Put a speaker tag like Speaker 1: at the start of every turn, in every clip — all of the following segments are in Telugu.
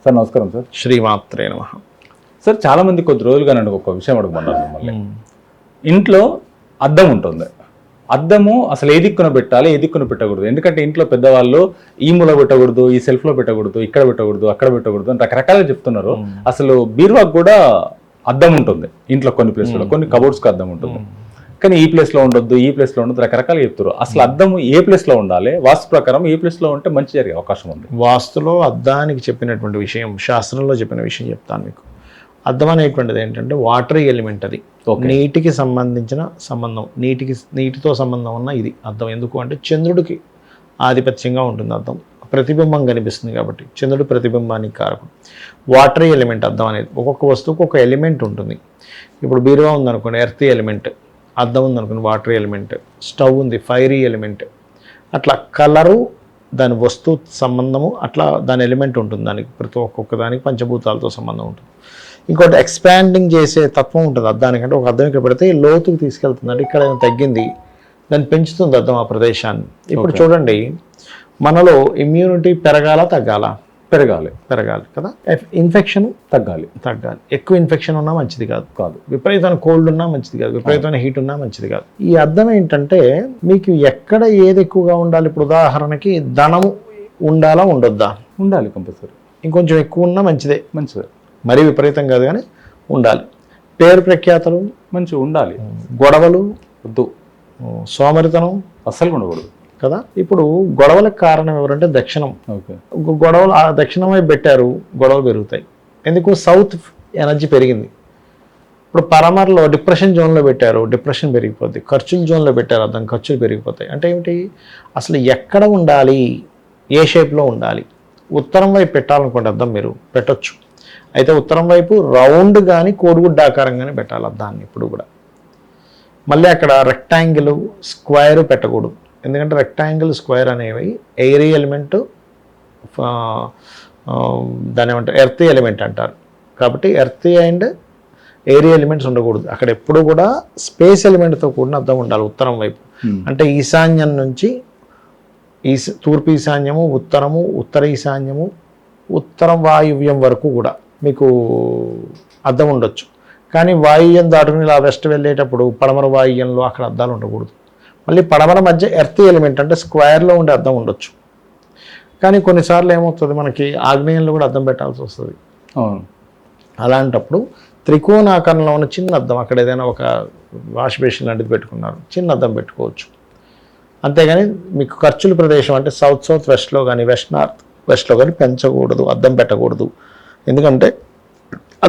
Speaker 1: సార్ నమస్కారం సార్.
Speaker 2: శ్రీమాత్రే నమః.
Speaker 1: సార్ చాలామంది కొద్ది రోజులుగా నన్ను ఒక విషయం అడుగుమన్నారు మిమ్మల్ని. ఇంట్లో అద్దం ఉంటుంది, అద్దము అసలు ఏ దిక్కున పెట్టాలి, ఏ దిక్కున పెట్టకూడదు. ఎందుకంటే ఇంట్లో పెద్దవాళ్ళు ఈ మూల పెట్టకూడదు, ఈ సెల్ఫ్లో పెట్టకూడదు, ఇక్కడ పెట్టకూడదు, అక్కడ పెట్టకూడదు అని రకరకాలుగా చెప్తున్నారు. అసలు బీరువాకు కూడా అద్దం ఉంటుంది ఇంట్లో, కొన్ని ప్లేస్లో కొన్ని కబోర్డ్స్కి అద్దం ఉంటుంది, కానీ ఈ ప్లేస్లో ఉండొద్దు, ఈ ప్లేస్లో ఉండదు, రకరకాలుగా చెప్తారు. అసలు అద్దము ఏ ప్లేస్లో ఉండాలి, వాస్తు ప్రకారం ఏ ప్లేస్లో ఉంటే మంచి జరిగే అవకాశం ఉంది?
Speaker 2: వాస్తులో అద్దానికి చెప్పినటువంటి విషయం, శాస్త్రంలో చెప్పిన విషయం చెప్తాను మీకు. అద్దం అనేటువంటిది ఏంటంటే వాటర్ ఎలిమెంట్, అది నీటికి సంబంధించిన సంబంధం, నీటితో సంబంధం ఉన్న ఇది అద్దం. ఎందుకు అంటే చంద్రుడికి ఆధిపత్యంగా ఉంటుంది అద్దం, ప్రతిబింబం కనిపిస్తుంది కాబట్టి చంద్రుడి ప్రతిబింబానికి కారకం. వాటర్ ఎలిమెంట్ అద్దం అనేది. ఒక్కొక్క వస్తువుకు ఒక ఎలిమెంట్ ఉంటుంది. ఇప్పుడు బీరువా ఉందనుకోండి, ఎర్త్ ఎలిమెంట్. అద్దం ఉందనుకోండి, వాటర్ ఎలిమెంట్. స్టవ్ ఉంది, ఫైరీ ఎలిమెంట్. అట్లా కలరు, దాని వస్తువు సంబంధము, అట్లా దాని ఎలిమెంట్ ఉంటుంది. దానికి ప్రతి ఒక్కొక్క దానికి పంచభూతాలతో సంబంధం ఉంటుంది. ఇంకోటి ఎక్స్పాండింగ్ చేసే తత్వం ఉంటుంది అద్దానికంటే. ఒక అద్దం ఇక్కడ పెడితే లోతుకు తీసుకెళ్తుంది, అంటే ఇక్కడ తగ్గింది, దాన్ని పెంచుతుంది అద్దం ఆ ప్రదేశాన్ని. ఇప్పుడు చూడండి, మనలో ఇమ్యూనిటీ పెరగాల తగ్గాల?
Speaker 1: పెరగాలి
Speaker 2: కదా. ఇన్ఫెక్షన్
Speaker 1: తగ్గాలి.
Speaker 2: ఎక్కువ ఇన్ఫెక్షన్ ఉన్నా మంచిది కాదు. విపరీతమైన కోల్డ్ ఉన్నా మంచిది కాదు, విపరీతమైన హీట్ ఉన్నా మంచిది కాదు. ఈ అద్దం ఏంటంటే మీకు ఎక్కడ ఏది ఎక్కువగా ఉండాలి. ఇప్పుడు ఉదాహరణకి ధనము ఉండాలా ఉండొద్దా?
Speaker 1: ఉండాలి కంపల్సరీ.
Speaker 2: ఇంకొంచెం ఎక్కువ ఉన్నా మంచిదే, మరీ విపరీతం కాదు కానీ ఉండాలి. పేరు ప్రఖ్యాతలు మంచిగా ఉండాలి. గొడవలు వద్దు, సోమరితనం అస్సలు ఉండకూడదు కదా. ఇప్పుడు గొడవలకు కారణం ఎవరంటే దక్షిణం. గొడవలు దక్షిణం వైపు పెట్టారు, గొడవలు పెరుగుతాయి. ఎందుకు? సౌత్ ఎనర్జీ పెరిగింది. ఇప్పుడు పరమర్లో డిప్రెషన్ జోన్లో పెట్టారు, డిప్రెషన్ పెరిగిపోద్ది. ఖర్చుల జోన్లో పెట్టారు, అర్థం ఖర్చులు పెరిగిపోతాయి. అంటే ఏమిటి? అసలు ఎక్కడ ఉండాలి, ఏ షేప్లో ఉండాలి? ఉత్తరం వైపు పెట్టాలనుకోండి అద్దం, మీరు పెట్టొచ్చు. అయితే ఉత్తరం వైపు రౌండ్ కానీ కోడిగుడ్డ ఆకారం కానీ పెట్టాలి అద్దాన్ని ఎప్పుడు కూడా. మళ్ళీ అక్కడ రెక్టాంగిల్, స్క్వేర్ పెట్టకూడదు. ఎందుకంటే రెక్టాంగిల్, స్క్వేర్ అనేవి ఎయిరీ ఎలిమెంట్, దాని ఏమంటారు, ఎర్త్ ఎలిమెంట్ అంటారు. కాబట్టి ఎర్త్ అండ్ ఎయిరీ ఎలిమెంట్స్ ఉండకూడదు అక్కడ. ఎప్పుడు కూడా స్పేస్ ఎలిమెంట్తో కూడిన అద్దం ఉండాలి ఉత్తరం వైపు. అంటే ఈశాన్యం నుంచి తూర్పు ఈశాన్యము, ఉత్తరము, ఉత్తర ఈశాన్యము, ఉత్తరం వాయువ్యం వరకు కూడా మీకు అద్దం ఉండొచ్చు. కానీ వాయువ్యం దాటుకుని ఇలా వెస్ట్ వెళ్ళేటప్పుడు పడమర వాయువ్యంలో అక్కడ అద్దాలు ఉండకూడదు. మళ్ళీ పడమర మధ్య ఎర్త్ ఎలిమెంట్ అంటే స్క్వేర్లో ఉండే అద్దం ఉండొచ్చు. కానీ కొన్నిసార్లు ఏమవుతుంది, మనకి ఆగ్నేయంలో కూడా అద్దం పెట్టాల్సి వస్తుంది. అలాంటప్పుడు త్రికోణాకారంలో ఉన్న చిన్న అద్దం, అక్కడ ఏదైనా ఒక వాష్ బేసిన్ లాంటిది పెట్టుకున్నారు, చిన్న అద్దం పెట్టుకోవచ్చు. అంతేగాని మీకు ఖర్చుల ప్రదేశం అంటే సౌత్ వెస్ట్లో కానీ నార్త్ వెస్ట్లో కానీ పెంచకూడదు, అద్దం పెట్టకూడదు. ఎందుకంటే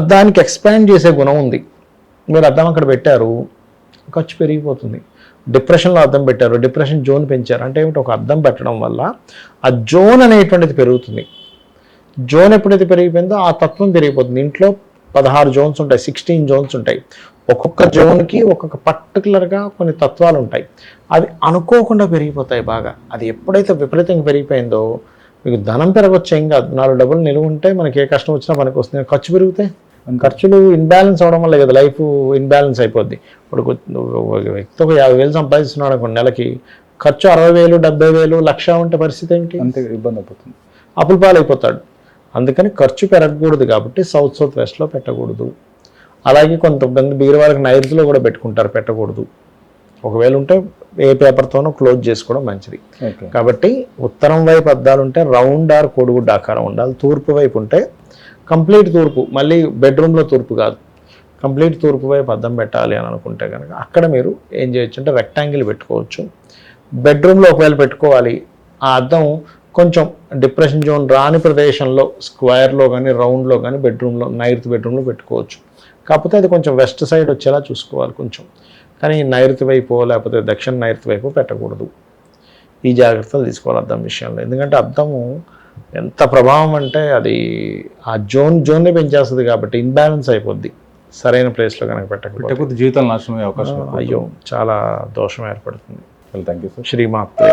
Speaker 2: అద్దానికి ఎక్స్పాండ్ చేసే గుణం ఉంది. మీరు అద్దం అక్కడ పెట్టారు, ఖర్చు పెరిగిపోతుంది. డిప్రెషన్లో అద్దం పెట్టారు, డిప్రెషన్ జోన్ పెంచారు. అంటే ఏమిటి? ఒక అద్దం పెట్టడం వల్ల ఆ జోన్ అనేటువంటిది పెరుగుతుంది. జోన్ ఎప్పుడైతే పెరిగిపోయిందో ఆ తత్వం పెరిగిపోతుంది. ఇంట్లో 16 జోన్స్ ఉంటాయి, 16 జోన్స్ ఉంటాయి. ఒక్కొక్క జోన్కి ఒక్కొక్క పర్టికులర్గా కొన్ని తత్వాలు ఉంటాయి. అవి అనుకోకుండా పెరిగిపోతాయి బాగా. అది ఎప్పుడైతే విపరీతంగా పెరిగిపోయిందో మీకు ధనం పెరగొచ్చు, ఏం కాదు. 4 డబ్బులు నిలువ ఉంటే మనకి ఏ కష్టం వచ్చినా మనకు వస్తుంది. ఖర్చు పెరుగుతాయి. ఖర్చులు ఇన్బ్యాలెన్స్ అవడం వల్ల కదా లైఫ్ ఇన్బ్యాలెన్స్ అయిపోద్ది. ఇప్పుడు వ్యక్తి ఒక 50,000 సంపాదిస్తున్నాడు అనుకోండి, నెలకి ఖర్చు 60,000, 70,000, 1,00,000 ఉంటే పరిస్థితి ఏంటి? అంతే ఇబ్బంది అయిపోతుంది, అప్పుల పాలైపోతాడు. అందుకని ఖర్చు పెరగకూడదు కాబట్టి సౌత్ వెస్ట్లో పెట్టకూడదు. అలాగే కొంతమంది బీరువాళ్ళకి నైరుతిలో కూడా పెట్టుకుంటారు, పెట్టకూడదు. ఒకవేళ ఉంటే ఏ పేపర్తోనో క్లోజ్ చేసుకోవడం మంచిది. కాబట్టి ఉత్తరం వైపు అద్దాలు ఉంటే రౌండ్ ఆర్ కోడిగుడ్డ ఆకారం ఉండాలి. తూర్పు వైపు ఉంటే కంప్లీట్ తూర్పు, మళ్ళీ బెడ్రూమ్లో తూర్పు కాదు, కంప్లీట్ తూర్పు వైపు అద్దం పెట్టాలి అని అనుకుంటే కనుక అక్కడ మీరు ఏం చేయొచ్చు అంటే రెక్టాంగిల్ పెట్టుకోవచ్చు. బెడ్రూమ్లో ఒకవేళ పెట్టుకోవాలి, ఆ అద్దం కొంచెం డిప్రెషన్ జోన్ రాని ప్రదేశంలో స్క్వేర్లో కానీ రౌండ్లో కానీ బెడ్రూమ్లో, నైరుతి బెడ్రూమ్లో పెట్టుకోవచ్చు. కాకపోతే అది కొంచెం వెస్ట్ సైడ్ వచ్చేలా చూసుకోవాలి కొంచెం. కానీ నైరుతి వైపు లేకపోతే దక్షిణ నైరుతి వైపు పెట్టకూడదు. ఈ జాగ్రత్తలు తీసుకోవాలి అద్దం విషయంలో. ఎందుకంటే అద్దము ఎంత ప్రభావం అంటే అది ఆ జోన్ని పెంచేస్తుంది కాబట్టి ఇన్బ్యాలెన్స్ అయిపోద్ది సరైన ప్లేస్లో కనుక పెట్టకపోతే.
Speaker 1: జీవితం నాశనం అయ్యే అవకాశం,
Speaker 2: అయ్యో చాలా దోషం ఏర్పడుతుంది.
Speaker 1: Thank you sir.
Speaker 2: శ్రీమాత్రే.